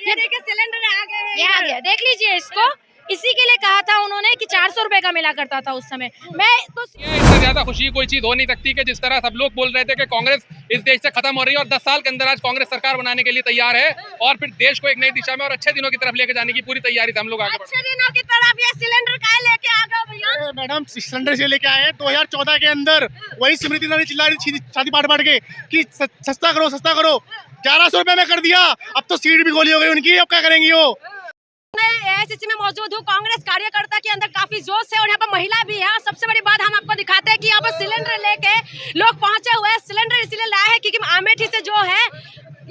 ये देखिए सिलेंडर आ गए हैं, ये आ गया, देख लीजिए इसको। इसी के लिए कहा था उन्होंने कि 400 रुपए का मिला करता था उस समय। मैं तो इससे ज्यादा खुशी कोई चीज हो नहीं सकती कि जिस तरह सब लोग बोल रहे थे कि कांग्रेस इस देश से खत्म हो रही है और 10 साल के अंदर आज कांग्रेस सरकार बनाने के लिए तैयार है और फिर देश को एक नई दिशा में और अच्छे दिनों की तरफ लेके जाने की पूरी तैयारी से हम लोग आगे बढ़ रहे हैं। अच्छे दिनों की तरफ ये सिलेंडर का लेके आ गए भैया। मैडम सिलेंडर से लेके आए हैं 2014 के अंदर। वही स्मृति ईरानी चिल्ला रही थी छाती पाट पाट के कि सस्ता करो 1100 रुपए में कर दिया। अब तो सीट भी गोली हो गई उनकी, अब क्या करेंगी वो। मैं एआईसीसी में मौजूद हूँ। कांग्रेस कार्यकर्ता के अंदर काफी जोश है और यहाँ पर महिला भी है। और सबसे बड़ी बात हम आपको दिखाते हैं कि यहाँ पर सिलेंडर लेके लोग पहुंचे हुए हैं। सिलेंडर इसलिए लाए हैं क्योंकि अमेठी से जो है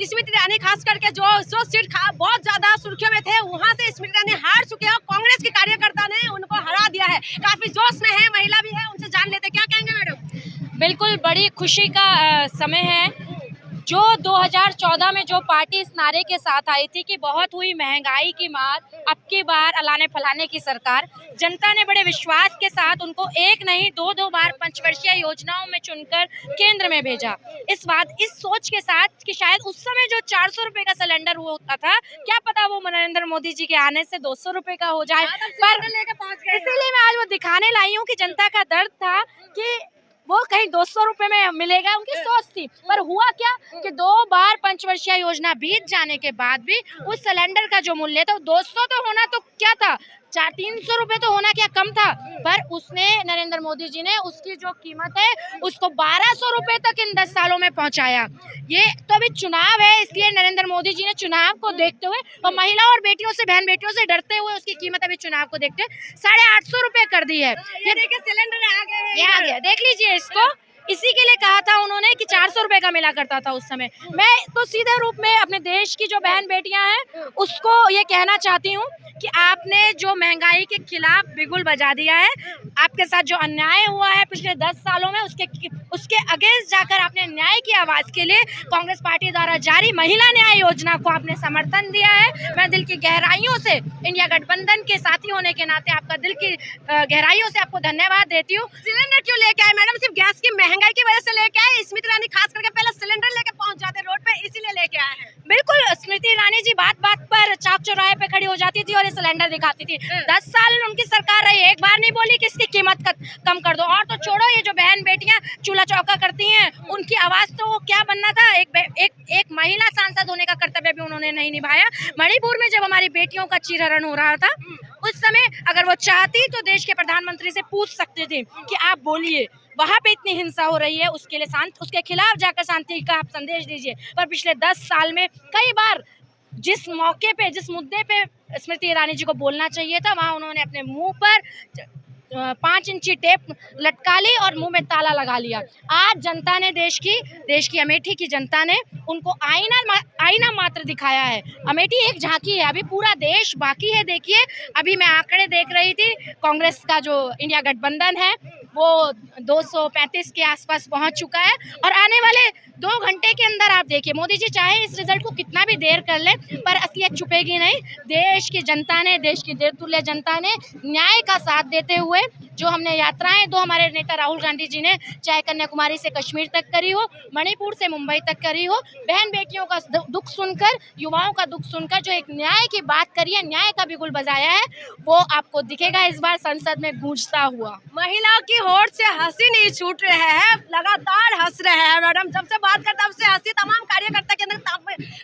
स्मृति ईरानी खास करके जो सीट बहुत ज्यादा सुर्खियों में थे, वहाँ से स्मृति ईरानी हार चुके हैं और कांग्रेस के कार्यकर्ता ने उनको हरा दिया है। काफी जोश में है, महिला भी है, उनसे जान लेते क्या कहेंगे मैडम। बिल्कुल बड़ी खुशी का समय है। जो 2014 में जो पार्टी इस नारे के साथ आई थी कि बहुत हुई महंगाई की मार, अब की बार अलाने फलाने की सरकार, जनता ने बड़े विश्वास के साथ उनको एक नहीं दो बार पंचवर्षीय योजनाओं में चुनकर केंद्र में भेजा। इस सोच के साथ कि शायद उस समय जो 400 रुपए का सिलेंडर होता था, क्या पता वो नरेंद्र मोदी जी के आने से 200 रुपए का हो जाए। पर इसीलिए मैं आज वो दिखाने लाई हूँ कि जनता का दर्द था कि वो कहीं 200 रुपए में मिलेगा, उनकी सोच थी। पर हुआ क्या कि 2 बार पंचवर्षीय योजना बीत जाने के बाद भी उस सिलेंडर का जो मूल्य था 200 तो होना तो क्या था, 300 रुपए तो होना क्या कम था। पर उसने नरेंद्र मोदी जी ने उसकी जो कीमत है उसको 1200 रुपए तक इन 10 सालों में पहुंचाया। ये तो अभी चुनाव है, इसलिए नरेंद्र मोदी जी ने चुनाव को देखते हुए और महिला और बेटियों से, बहन बेटियों से डरते हुए उसकी कीमत अभी चुनाव को देखते हुए 850 रुपए कर दी है। ये देखिए सिलेंडर आ गए हैं, ये आ गया, देख लीजिए इसको। इसी के लिए कहा था उन्होंने कि 400 रुपए का मिला करता था उस समय। मैं तो सीधे रूप में अपने देश की जो बहन बेटियां हैं उसको ये कहना चाहती हूँ कि आपने जो महंगाई के खिलाफ बिगुल बजा दिया है, आपके साथ जो अन्याय हुआ है पिछले 10 सालों में उसके अगेंस्ट जाकर आपने न्याय की आवाज के लिए कांग्रेस पार्टी द्वारा जारी महिला न्याय योजना को आपने समर्थन दिया है। मैं दिल की गहराइयों से इंडिया गठबंधन के साथी होने के नाते आपका दिल की गहराइयों से आपको धन्यवाद देती हूँ। सिलेंडर क्यों लेके आए मैडम? सिर्फ गैस की महंगाई की वजह से लेके आए? स्मृति ईरानी खास करके पहले सिलेंडर लेके पहुंच जाते रोड पे, इसीलिए लेके आए हैं। बिल्कुल, स्मृति ईरानी जी बात बात पर चौक चौराहे पे खड़ी हो जाती थी और ये सिलेंडर दिखाती थी। 10 साल उनकी सरकार रही, एक बार नहीं बोली कि इसकी कीमत कम कर दो। और तो छोड़ो, ये जो बहन बेटियां चूल्हा चौका करती हैं, उनकी आवाज तो वो क्या बनना था, एक महिला सांसद होने का कर्तव्य भी उन्होंने नहीं निभाया। मणिपुर में जब हमारी बेटियों का चीरहरण हो रहा था, उस समय अगर वो चाहती तो देश के प्रधानमंत्री से पूछ सकती थी कि आप बोलिए, वहाँ पे इतनी हिंसा हो रही है, उसके लिए उसके खिलाफ जाकर शांति का आप संदेश दीजिए। पर पिछले 10 साल में कई बार जिस मौके पे, जिस मुद्दे पे स्मृति ईरानी जी को बोलना चाहिए था, वहाँ उन्होंने अपने मुंह पर 5 इंची टेप लटका ली और मुंह में ताला लगा लिया। आज जनता ने देश की अमेठी की जनता ने उनको आईना मात्र दिखाया है। अमेठी एक झांकी है, अभी पूरा देश बाकी है। देखिए, अभी मैं आंकड़े देख रही थी, कांग्रेस का जो इंडिया गठबंधन है वो 235 के आसपास पहुंच चुका है और आने वाले 2 घंटे के अंदर आप देखिए, मोदी जी चाहे इस रिजल्ट को कितना भी देर कर ले, पर असलियत छुपेगी नहीं। देश की जनता ने, देश की देवतुल्य जनता ने न्याय का साथ देते हुए जो हमने यात्राएं दो हमारे नेता राहुल गांधी जी ने, चाहे कन्याकुमारी से कश्मीर तक करी हो, मणिपुर से मुंबई तक करी हो, बहन बेटियों का दुख सुनकर, युवाओं का दुख सुनकर जो एक न्याय की बात करी है, न्याय का बिगुल बजाया है, वो आपको दिखेगा इस बार संसद में गूंजता हुआ। महिलाओं की होठ से हंसी नहीं छूट रहे हैं, लगातार हंस रहे हैं मैडम। जब से बात करते तब से हंसी, तमाम कार्यकर्ता के अंदर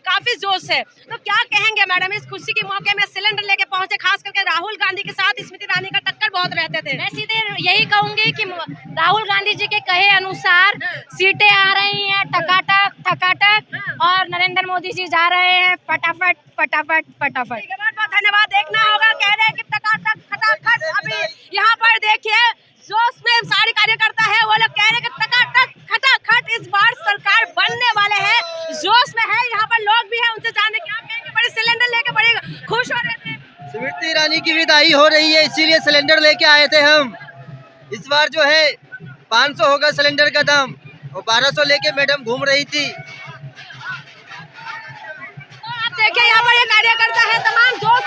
काफी जोश है। तो क्या कहेंगे मैडम इस खुशी के मौके में सिलेंडर लेके पहुंचे, खास करके राहुल गांधी के साथ स्मृति ईरानी का टक्कर बहुत रहते थे। मैं सीधे यही कहूंगी कि राहुल गांधी जी के कहे अनुसार सीटें आ रही हैं ठकाटक और नरेंद्र मोदी जी जा रहे हैं फटाफट फटाफट फटाफट। बहुत धन्यवाद। देखना होगा, कह रहे हैं कि टकाटक खटाखट। अभी यहाँ पर देखिए जोश में सारे कार्यकर्ता है, वो लोग कह रहे हैं कि टकाटक खटाखट इस बार सरकार बनने वाले हैं, जोश में है। यहाँ पर लोग भी हैं, उनसे जानने क्या कहेंगे। बड़े सिलेंडर लेके बड़े खुश हो रहे थे। स्मृति ईरानी की विदाई हो रही है, इसीलिए सिलेंडर लेके आए थे हम। इस बार जो है 500 होगा सिलेंडर का दाम और 1200 लेके मैडम घूम रही थी। तो आप देखिए यहाँ पर ये कार्यकर्ता है, तमाम जोश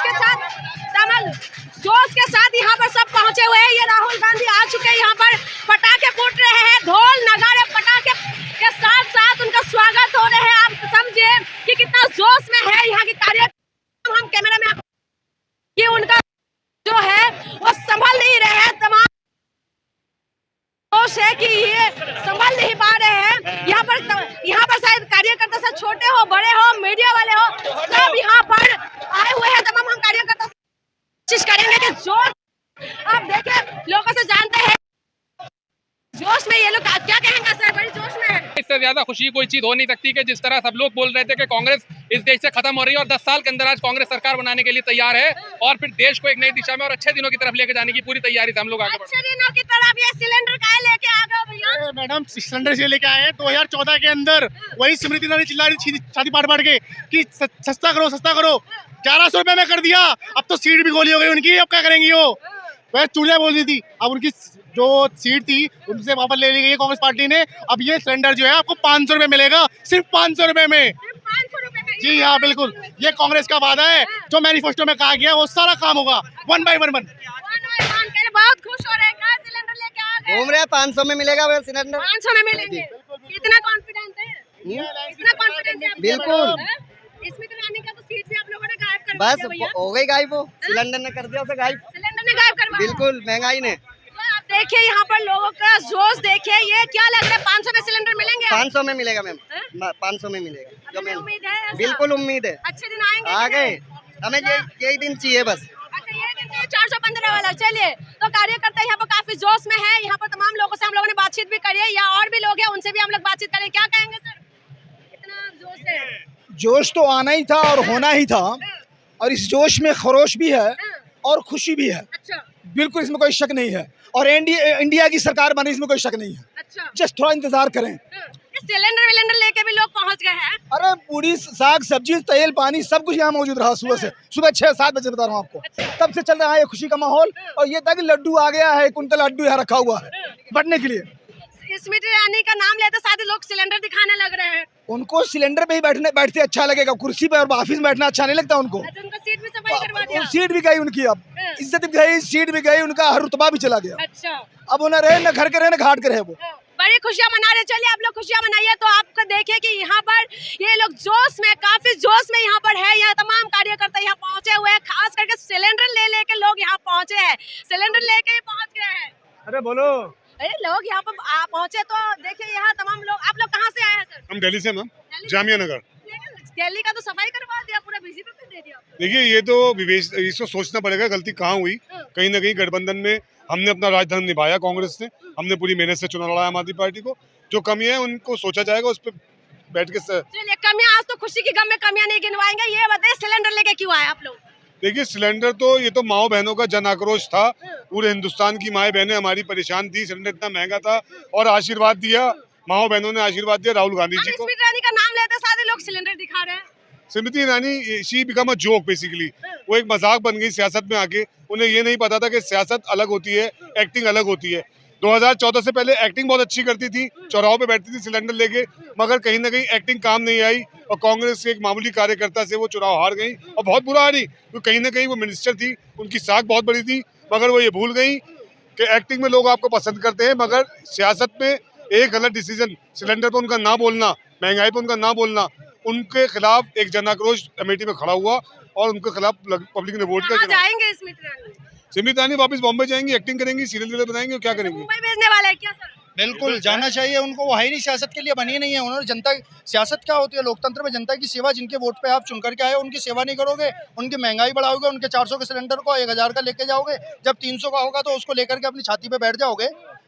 के साथ यहाँ पर सब पहुँचे हुए हैं। ये राहुल गांधी आ चुके हैं, यहाँ पर पटाखे फूट रहे हैं, ढोल नगाड़े पटाखे के साथ साथ उनका स्वागत हो रहे हैं। आप समझिए कि कितना जोश में है यहाँ की जोश है कि ये संभाल नहीं पा रहे हैं। यहाँ पर शायद कार्यकर्ता सब छोटे हो बड़े हो मीडिया वाले हो सब यहाँ पर आए हुए हैं। तमाम हम कार्यकर्ता कोशिश करेंगे कि जोश आप देखें लोगों से जानते हैं जोश में ये लोग क्या कहेंगे सर, बड़ी जोश में है। इससे ज्यादा खुशी कोई चीज हो नहीं सकती कि जिस तरह सब लोग बोल रहे थे कि कांग्रेस इस देश से खत्म हो रही है और 10 साल के अंदर आज कांग्रेस सरकार बनाने के लिए तैयार है और फिर देश को एक नई दिशा में और अच्छे दिनों की तरफ लेके जाने की पूरी तैयारी से हम लोग आगे बढ़ रहे हैं। अच्छे दिनों की तरफ ये सिलेंडर काहे लेके आ गए भैया? मैडम सिलेंडर से लेके आए हैं 2014 के अंदर। वही स्मृति ईरानी चिल्ला रही थी छाती पाट पाट के कि सस्ता करो 1100 रुपए में कर दिया। अब तो सीट भी गोली हो गई उनकी, अब क्या करेंगी वो? वह चूड़िया बोल रही थी, अब उनकी जो सीट थी उनसे वापस ले ली गई है कांग्रेस पार्टी ने। अब ये सिलेंडर जो है आपको 500 रुपए मिलेगा, सिर्फ 500 रुपए में। 500 रुपए में जी हाँ बिल्कुल, ये कांग्रेस का वादा है जो मैनिफेस्टो में कहा गया वो सारा काम होगा 1 by 1। बहुत खुश हो रहे हैं, कहाँ सिलेंडर लेके आ गए? घूम रहे हैं 500 में मिलेगा वो सिलेंडर। 500 में मिलेंगे। कितना कॉन्फिडेंट है? कितना कॉन्फिडेंट है आप? बिल्कुल। हैं? इसमें तो आने का तो सीट भी आप लोगों ने गायब करवा बस दिया भैया। हो गई गायब, वो सिलेंडर ने कर दिया उसे गायब। सिलेंडर ने गायब करवा बिल्कुल, महंगाई ने। तो आप देखिए यहाँ पर लोगों का जोश देखिए, ये क्या लग रहा है 500 में सिलेंडर मिलेंगे? 500 में मिलेगा मैम, हैं? 500 में मिलेगा जो हमें मैम। उम्मीद है ऐसा? बिल्कुल उम्मीद है, अच्छे दिन आएंगे आ कि गए। नहीं? हमें यही दिन चाहिए बस। अच्छा ये दिन चाहिए 415 वाला। चलिए तो कार्यकर्ता यहाँ पर काफी जोश में है। यहाँ पर तमाम लोगों से हम लोगों ने बातचीत भी करी है, या और भी लोग हैं उनसे भी हम लोग बातचीत करें। क्या कहेंगे सर, कितना जोश है? जोश तो आना ही था और होना ही था, और इस जोश में खरोश भी है और खुशी भी है। अच्छा बिल्कुल, इसमें कोई शक नहीं है। और इंडिया की सरकार बनी, इसमें कोई शक नहीं है। अच्छा जस्ट थोड़ा इंतजार करें। सिलेंडर विलेंडर लेके भी लोग पहुंच गए हैं। अरे पूरी साग सब्जी तेल पानी सब कुछ यहाँ मौजूद रहा सुबह से, सुबह 6-7 बजे बता रहा हूँ आपको। तब से चल रहा है ये खुशी का माहौल। और ये तक लड्डू आ गया है, कुंतल लड्डू यहाँ रखा हुआ है बढ़ने के लिए। स्मृति ईरानी का नाम लेते साथ ही लोग सिलेंडर दिखाने लग रहे हैं। उनको सिलेंडर पे ही बैठते अच्छा लगेगा, कुर्सी पे और ऑफिस में बैठना अच्छा नहीं लगता उनको। अच्छा उनका सीट भी सफाई करवा दिया। सीट भी गई उनकी, अब इज्जत भी गई, सीट भी गई, उनका हर रुतबा भी चला गया। अच्छा अब उन्हें रहे न घर के रहे न घाट के रहे वो। बड़ी खुशियां मना रहे। चलिए आप लोग खुशियां मनाइए। तो आपको देखिए कि यहाँ पर ये लोग जोश में, काफी जोश में यहाँ पर है। यहाँ तमाम कार्यकर्ता यहाँ पहुंचे हुए हैं, खास करके सिलेंडर ले लेके लोग यहाँ पहुंचे हैं। सिलेंडर लेके ही पहुंच गए हैं। अरे बोलो, अरे लोग यहाँ पर पहुंचे तो देखिए यहाँ तमाम लोग। आप लोग कहाँ से आए हैं सर? हम दिल्ली से मैम, दिल्ली से? जामिया नगर। दिल्ली का तो सफाई करवा दिया, पूरा बीजेपी पे दे दिया। देखिए ये तो इसको सोचना पड़ेगा गलती कहाँ हुई। कहीं ना कहीं गठबंधन में हमने अपना राजधर्म निभाया, कांग्रेस से हमने पूरी मेहनत से चुनाव लड़ा आम आदमी पार्टी को। जो कमियां हैं उनको सोचा जाएगा, उस पर बैठ के चलिए कमियां, आज तो खुशी की गम में कमियां नहीं गिनवाएंगे। ये बताइए सिलेंडर लेके क्यों आए आप लोग? देखिए सिलेंडर तो ये तो माओ बहनों का जन आक्रोश था। पूरे हिंदुस्तान की माएँ बहनें हमारी परेशान थी, सिलेंडर इतना महंगा था और आशीर्वाद दिया, माओ बहनों ने आशीर्वाद दिया राहुल गांधी जी को। स्मृति ईरानी का नाम लेते सारे लोग सिलेंडर दिखा रहे हैं। Smriti Irani she become a joke basically, वो एक मजाक बन गई सियासत में आके। उन्हें ये नहीं पता था कि सियासत अलग होती है, एक्टिंग अलग होती है। 2014 से पहले एक्टिंग बहुत अच्छी करती थी, चौराहों पे बैठती थी सिलेंडर लेके, मगर कहीं ना कहीं एक्टिंग काम नहीं आई और कांग्रेस के एक मामूली कार्यकर्ता से वो चुनाव हार गई और बहुत बुरा हारी। क्योंकि कहीं ना कहीं वो मिनिस्टर थी, उनकी साख बहुत बड़ी थी, मगर वो ये भूल गई कि एक्टिंग में लोग आपको पसंद करते हैं, मगर सियासत में एक गलत डिसीजन, सिलेंडर पर उनका ना बोलना, महंगाई पर उनका ना बोलना, उनके खिलाफ एक जन आक्रोश कमेटी में खड़ा हुआ और उनके खिलाफ पब्लिक ने वोट कहाँ किया। जाएंगे स्मृति ईरानी? स्मृति ईरानी वापस बॉम्बे जाएंगी, एक्टिंग करेंगी, सीरियल बनाएंगे और क्या करेंगी। मुंबई भेजने वाले हैं क्या सर? बिल्कुल जाना चाहिए उनको। वो है ही नहीं, सियासत के लिए बनी नहीं है उन्होंने। जनता सियासत क्या होती है लोकतंत्र में? जनता की सेवा। जिनके वोट पे आप चुन करके आए उनकी सेवा नहीं करोगे, उनकी महंगाई बढ़ाओगे, उनके 400 के सिलेंडर को 1000 का लेके जाओगे, जब 300 का होगा तो उसको लेकर के अपनी छाती पे बैठ जाओगे,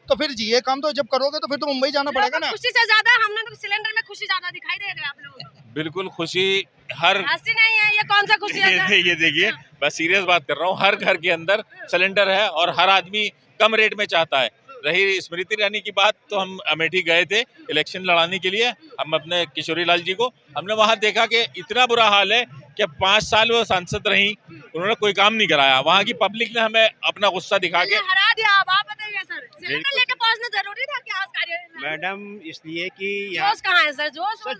तो फिर ये काम तो जब करोगे तो फिर तो मुंबई जाना पड़ेगा ना। खुशी से ज्यादा हमने तो सिलेंडर में खुशी ज्यादा दिखाई दे रही है आप लोग। बिल्कुल खुशी हर हंसी नहीं है, ये कौन सा खुशी है सर? ये देखिए मैं सीरियस बात कर रहा हूँ, हर घर के अंदर सिलेंडर है और हर आदमी कम रेट में चाहता है। रही स्मृति ईरानी की बात, तो हम अमेठी गए थे इलेक्शन लड़ाने के लिए, हम अपने किशोरी लाल जी को, हमने वहाँ देखा कि इतना बुरा हाल है कि 5 साल वो सांसद रही, उन्होंने कोई काम नहीं कराया। वहाँ की पब्लिक ने हमें अपना गुस्सा दिखा के हरा दिया। आप बताइए सर, सिलेंडर लेके पहुंचना जरूरी था क्या आज कार्यालय? मैडम इसलिए कि जोश कहाँ है सर?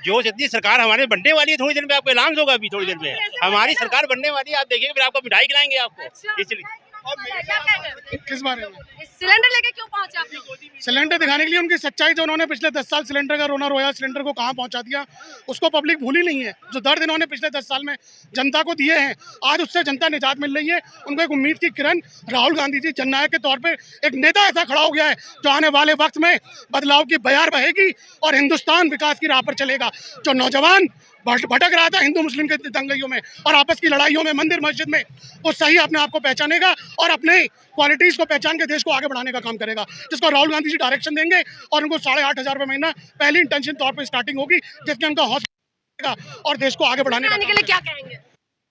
जोश इतनी सरकार हमारे बनने वाली है, थोड़ी देर में आपको ऐलान होगा, अभी थोड़ी देर में हमारी सरकार बनने वाली है। आप देखिए फिर आपको मिठाई खिलाएंगे आपको, इसलिए क्या कहेंगे किस बारे में? सिलेंडर लेके क्यों पहुंचे आप लोग? सिलेंडर दिखाने के लिए उनकी सच्चाई, जो उन्होंने पिछले 10 साल सिलेंडर का रोना रोया, सिलेंडर को कहाँ पहुंचा दिया, उसको पब्लिक भूली नहीं है। जो दर्द इन्होंने पिछले 10 साल में जनता को दिए हैं, आज उससे जनता निजात मिल रही है। उनको एक उम्मीद की किरण राहुल गांधी जी जननायक के तौर पर एक नेता ऐसा खड़ा हो गया है जो आने वाले वक्त में बदलाव की बयार बहेगी और हिंदुस्तान विकास की राह पर चलेगा। जो नौजवान भटक रहा था हिंदू मुस्लिम के दंगइयों में और आपस की लड़ाइयों में, मंदिर मस्जिद में, वो सही अपने आप को पहचानेगा और अपने क्वालिटीज़ को पहचान के देश को आगे बढ़ाने का काम करेगा, जिसको राहुल गांधी जी डायरेक्शन देंगे। और उनको 8,500 रुपये महीना पहली इंटेंशन तौर पर स्टार्टिंग होगी, जिसमें उनका हौसला और देश को आगे बढ़ाने का के लिए क्या कहेंगे?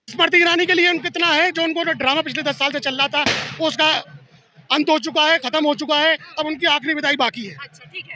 स्मृति ईरानी के लिए उनको कितना है, जो उनको ड्रामा पिछले 10 साल से चल रहा था वो उसका अंत हो चुका है, खत्म हो चुका है। अब उनकी आखिरी विदाई बाकी है। अच्छा ठीक है।